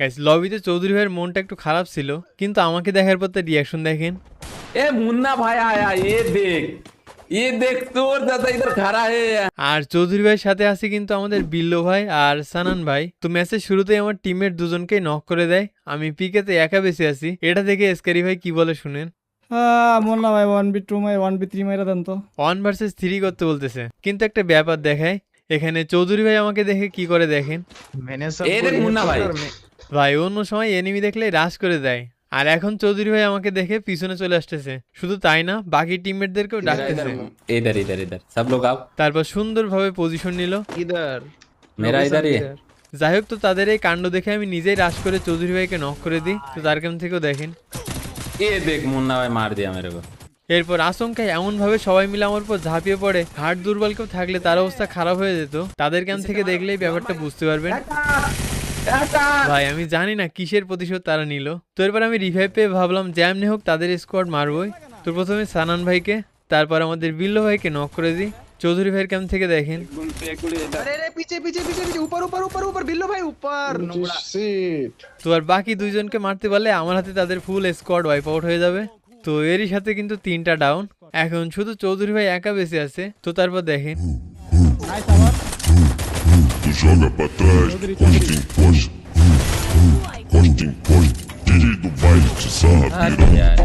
Guys লবিতে চৌধুরী ভাইয়ের মনটা একটু খারাপ ছিল, কিন্তু আমাকে দেখার পর তার রিয়াকশন দেখেন। ए मुन्ना भाई आया, ये देख तोर दादा इधर खड़ा है। আর চৌধুরী ভাইয়ের সাথে আছে কিন্তু আমাদের বিল্লো ভাই আর সানান ভাই। তো ম্যাচের শুরুতেই আমার টিমের দুজনকেই নক করে দেয়, আমি পিকেতে একা বেঁচে আছি। এটা দেখে এসকারি ভাই কি বলে শুনেন। মোল্লা ভাই 1v2 1v3 মাইরা দেন তো। 1 ভার্সেস 3 করতে বলতেছে, কিন্তু একটা ব্যাপার দেখায়। এখানে চৌধুরী ভাই আমাকে দেখে কি করে দেখেন। ए देख मुन्ना भाई, ভাই অন্য সময় এনিমি দেখলে রাশ করে দেয়, আর এখন চৌধুরী ভাই আমাকে দেখে পিছনে চলে আসতেছে। শুধু তাই না, বাকি টিমমেটদেরকেও ডাকতেছে। इधर इधर इधर सब लोग आओ। তারপর সুন্দরভাবে পজিশন নিল। इधर मेरा इधर ही है। যাই হোক, তো তাদের এই কাণ্ড দেখে আমি নিজেই রাশ করে চৌধুরী ভাইকে নক করে দিই। তো তার কেমন থেকেও দেখেন। ये देख मुन्ना भाई मार दिया मेरे को। এরপর আচমকায় এমন ভাবে সবাই মিলে আমার উপর ঝাঁপিয়ে পড়ে, হার্ট দুর্বল কেউ থাকলে তার অবস্থা খারাপ হয়ে যেত। তাদের ক্যাম্প থেকে দেখলেই ব্যাপারটা বুঝতে পারবেন। ভাই আমি জানি না কিসের প্রতিশোধ তারা নিল। তো এরপর আমি রিভাইভ পেয়ে ভাবলাম যেমনি হোক তাদের স্কোয়াড মারবই। তো প্রথমে সানান ভাইকে, তারপর আমাদের বিল্লো ভাইকে নক করে দিই। চৌধুরী ভাইয়ের ক্যাম্প থেকে দেখেন। अरे अरे पीछे पीछे पीछे पीछे ऊपर ऊपर ऊपर ऊपर बिल्लो भाई ऊपर नुंगड़ा। তো আর বাকি দুইজনকে মারতে পারলে আমার হাতে তাদের ফুল স্কোয়াড ওয়াইপ আউট হয়ে যাবে। তো এরই সাথে কিন্তু 3টা ডাউন। এখন শুধু চৌধুরী ভাই একা বেঁচে আছে। তো তারপর দেখেন। নাইস আবার। Tu joga pra trás, posting, post. Posting, post. DJ do baile te sarra, अरे यार